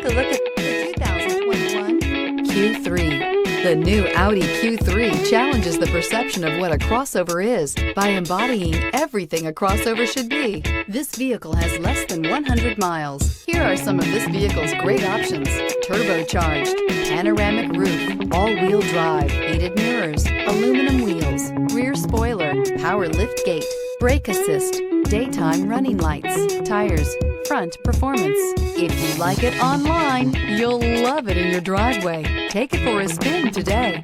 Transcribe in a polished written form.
a look at the 2021 Q3. The new Audi Q3 challenges the perception of what a crossover is by embodying everything a crossover should be. This vehicle has less than 100 miles. Here are some of this vehicle's great options: turbocharged, panoramic roof, all-wheel drive, heated mirrors, aluminum wheels, rear spoiler, power liftgate, brake assist, daytime running lights, tires, front performance. If you like it online, you'll love it in your driveway. Take it for a spin today.